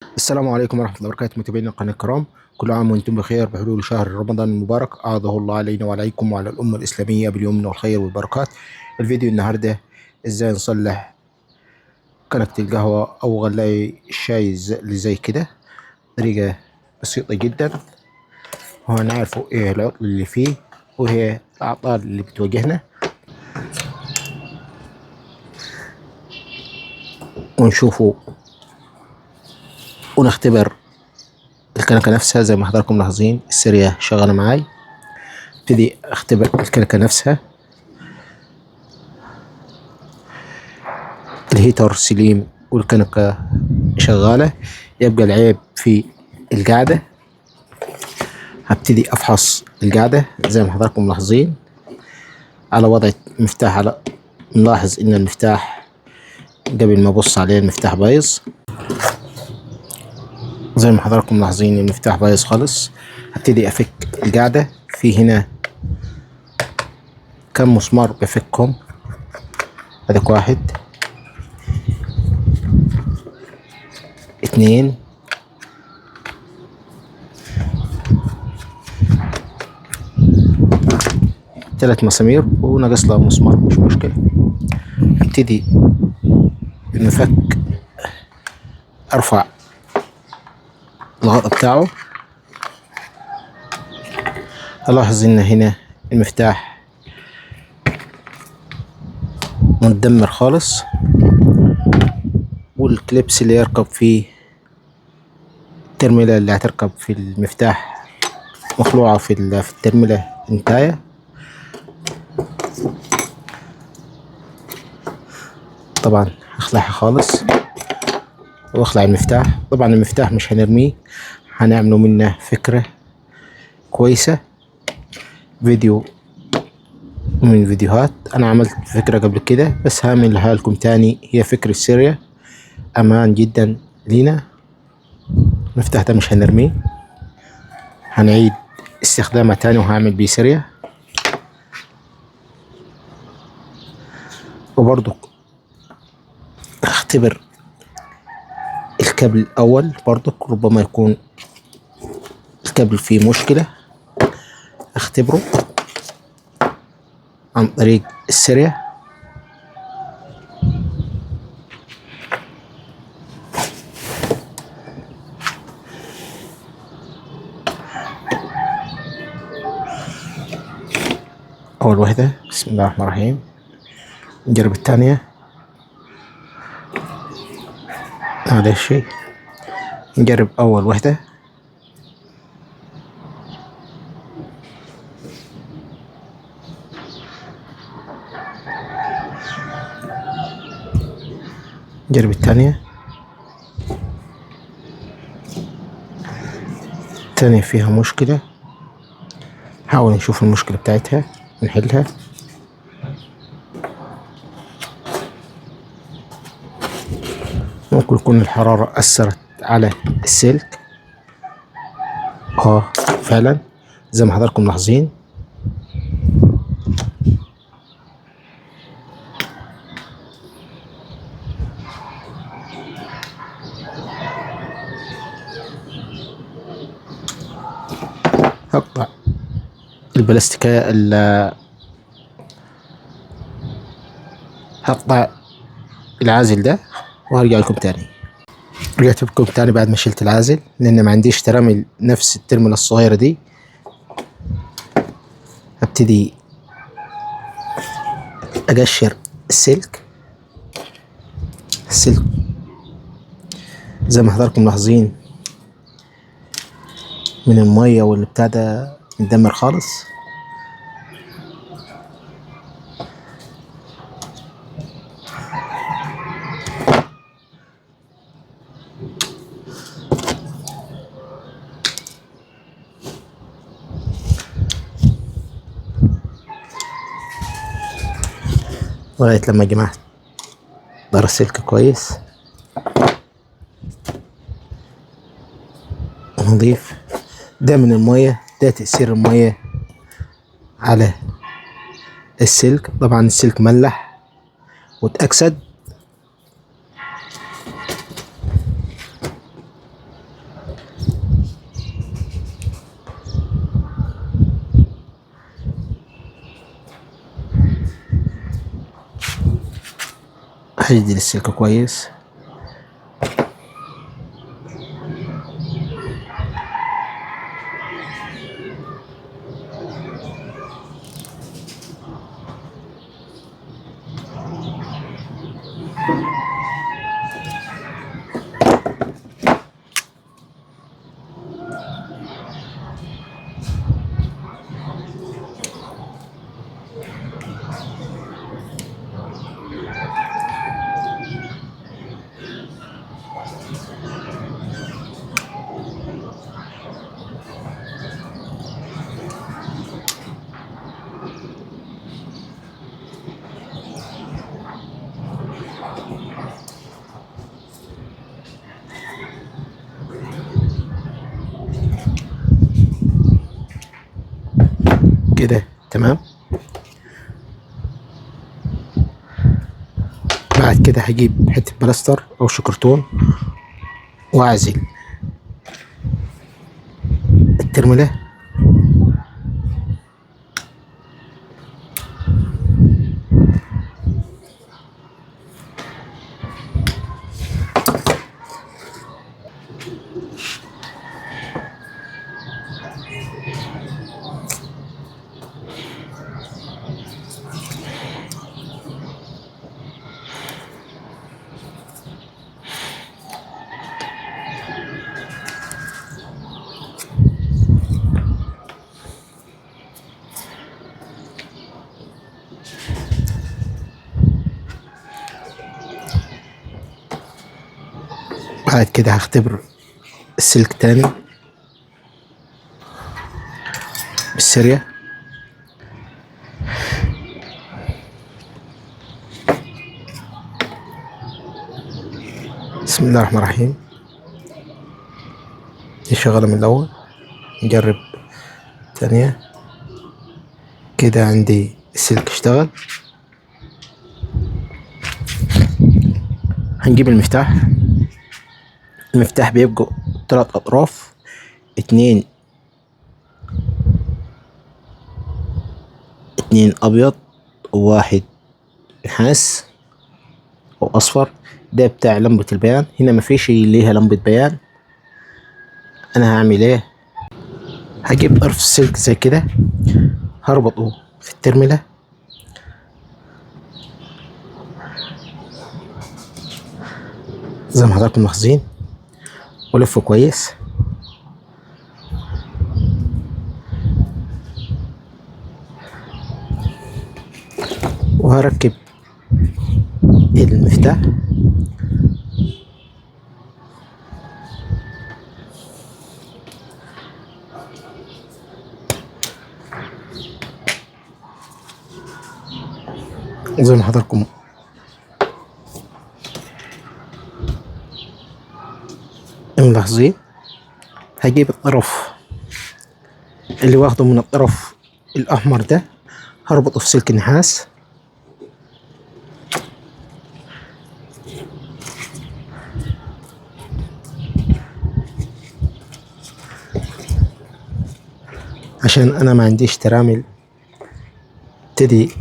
السلام عليكم ورحمة الله وبركاته، متابعينا القناة الكرام. كل عام وانتم بخير بحلول شهر رمضان المبارك، أعاده الله علينا وعليكم وعلى الأمة الإسلامية باليمن والخير والبركات. الفيديو النهاردة ازاي نصلح كنكة القهوة أو غلاية الشاي اللي زي كده. طريقة بسيطة جدا، وهنعرفوا ايه العطل اللي فيه وهي الأعطال اللي بتواجهنا، ونشوفوا ونختبر الكنكة نفسها. زي ما حضراتكم ملاحظين السيريا شغالة معاي. ابتدي اختبر الكنكة نفسها. الهيتر سليم والكنكة شغالة، يبقى العيب في القاعدة. هبتدي افحص القاعدة زي ما حضراتكم ملاحظين على وضع المفتاح. على نلاحظ ان المفتاح قبل ما ابص عليه المفتاح بايظ، زي ما حضراتكم ملاحظين المفتاح بايظ خالص. هبتدي افك القاعدة. في هنا كم مسمار بفكهم، هذاك واحد، اتنين، ثلاث مسامير وناقص له مسمار، مش مشكلة. ابتدي المفك ارفع الغطاء بتاعه. الاحظ ان هنا المفتاح متدمر خالص، والكليبس اللي يركب فيه الترميلة اللي هتركب في المفتاح مخلوعة في الترميلة انتاية. طبعا هخلعها خالص واخلع المفتاح. طبعا المفتاح مش هنرميه، هنعمله منه فكرة كويسة. فيديو من الفيديوهات انا عملت فكرة قبل كده، بس هعملها لكم تاني. هي فكرة سرية امان جدا لينا. المفتاح ده مش هنرميه، هنعيد استخدامه تاني وهعمل بيه سرية. وبرضو اختبر الكابل الاول، برضو ربما يكون الكابل فيه مشكلة. اختبره عن طريق السرية. اول وحدة، بسم الله الرحمن الرحيم. نجرب الثانية. هذا الشيء. نجرب اول وحدة. نجرب الثانية. الثانية فيها مشكلة، نحاول نشوف المشكلة بتاعتها ونحلها. ممكن يكون الحرارة أثرت على السلك. فعلا زي ما حضراتكم ملاحظين. هقطع البلاستيكية هقطع العازل ده وهرجع لكم تاني. رجعت لكم تاني بعد ما شلت العازل، لان ما عنديش ترامل نفس الترملة الصغيرة دي. هبتدي اقشر السلك. السلك زي ما حضراتكم ملاحظين من المية واللي بتاع ده مدمر خالص. لغاية لما جمعت ظهر السلك كويس نضيف. ده من المية، ده تأثير المية على السلك. طبعا السلك ملح واتأكسد. هجدد السلك كويس. كده تمام. بعد كده هجيب حتة بلاستر او شكرتون واعزل الترملة. بعد كده هختبر السلك تاني بالسريع. بسم الله الرحمن الرحيم. دي شغالة من الأول، نجرب ثانية. كده عندي السلك اشتغل. هنجيب المفتاح. المفتاح بيبقى 3 أطراف، 2 أبيض وواحد نحاس أو أصفر. ده بتاع لمبة البيان. هنا مفيش ليها لمبة بيان. أنا هعمل إيه؟ هجيب قرص السلك زي كده، هربطه في الترملة زي ما حضراتكم ملاحظين، ولفه كويس. وهركب المفتاح. زي ما حضراتكم ملاحظين، هجيب الطرف اللي واخده من الطرف الأحمر ده، هربطه في سلك النحاس. عشان أنا ما عنديش ترامل ابتدي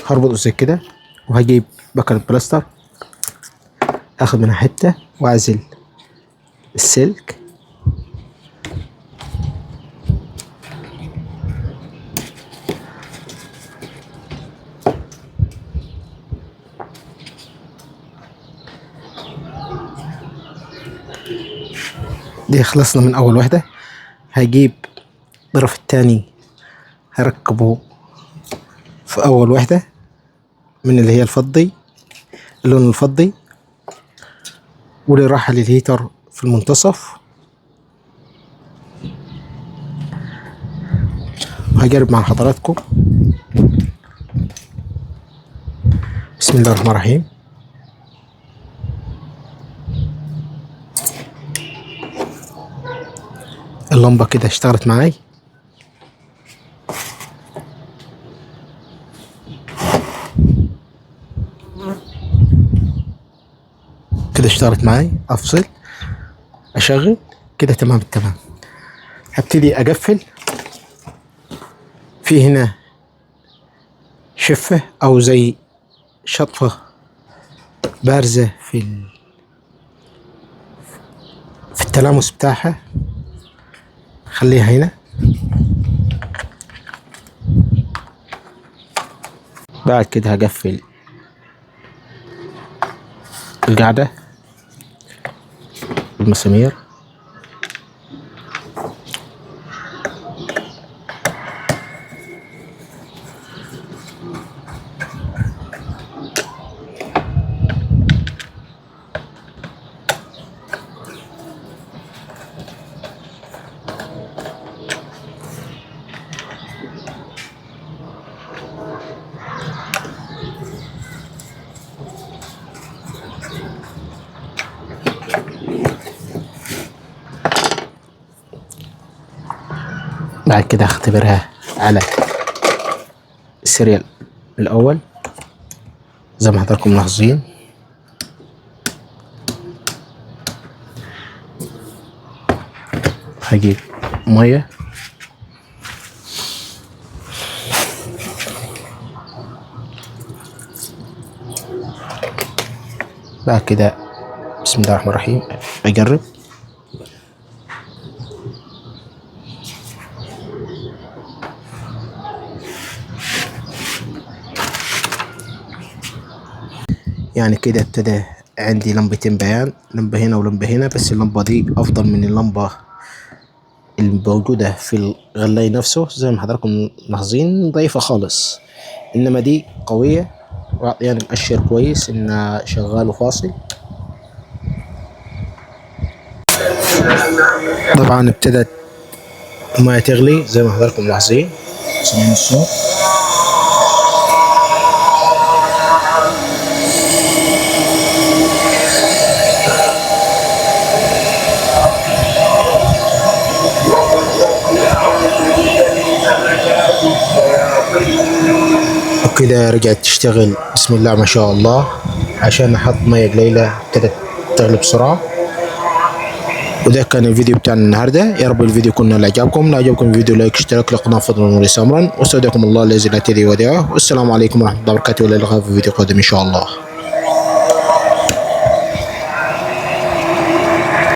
هربطه زي كده. وهجيب بكرة بلاستر، اخد منها حتة واعزل السلك. دي خلصنا من اول واحدة. هجيب الطرف التاني هركبه في اول واحدة من اللي هي الفضي، اللون الفضي، واللي راح للهيتر في المنتصف. هجرب مع حضراتكم. بسم الله الرحمن الرحيم. اللمبة كده اشتغلت معاي. كده اشتغلت معاي. افصل اشغل كده تمام التمام. هبتدي اقفل. في هنا شفة او زي شطفة بارزة في التلامس بتاعها، خليها هنا. بعد كده هقفل القاعدة بالمسامير. بعد كده اختبرها على السيريال الاول زي ما حضراتكم ملاحظين. هجيب ميه بعد كده بسم الله الرحمن الرحيم اجرب. يعني كده ابتدى عندي لمبتين بيان، لمبة هنا ولمبة هنا، بس اللمبة دي أفضل من اللمبة الموجودة في الغلاية نفسه زي ما حضراتكم ملاحظين، ضعيفة خالص. إنما دي قوية يعني مؤشر كويس إنها شغال وفاصل. طبعا ابتدت الماء تغلي زي ما حضراتكم ملاحظين، سمعين الصوت. وكده رجعت تشتغل بسم الله ما شاء الله. عشان احط مية قليلة ابتدت تغلي بسرعة. وده كان الفيديو بتاعنا النهارده. يا رب الفيديو يكون لعجبكم. لو عجبكم الفيديو لايك اشتراك للقناة فضلا وليس امرا. واستودعكم الله الذي لا تضيع ودائعه. والسلام عليكم ورحمة الله وبركاته، والى اللقاء في فيديو قادم ان شاء الله.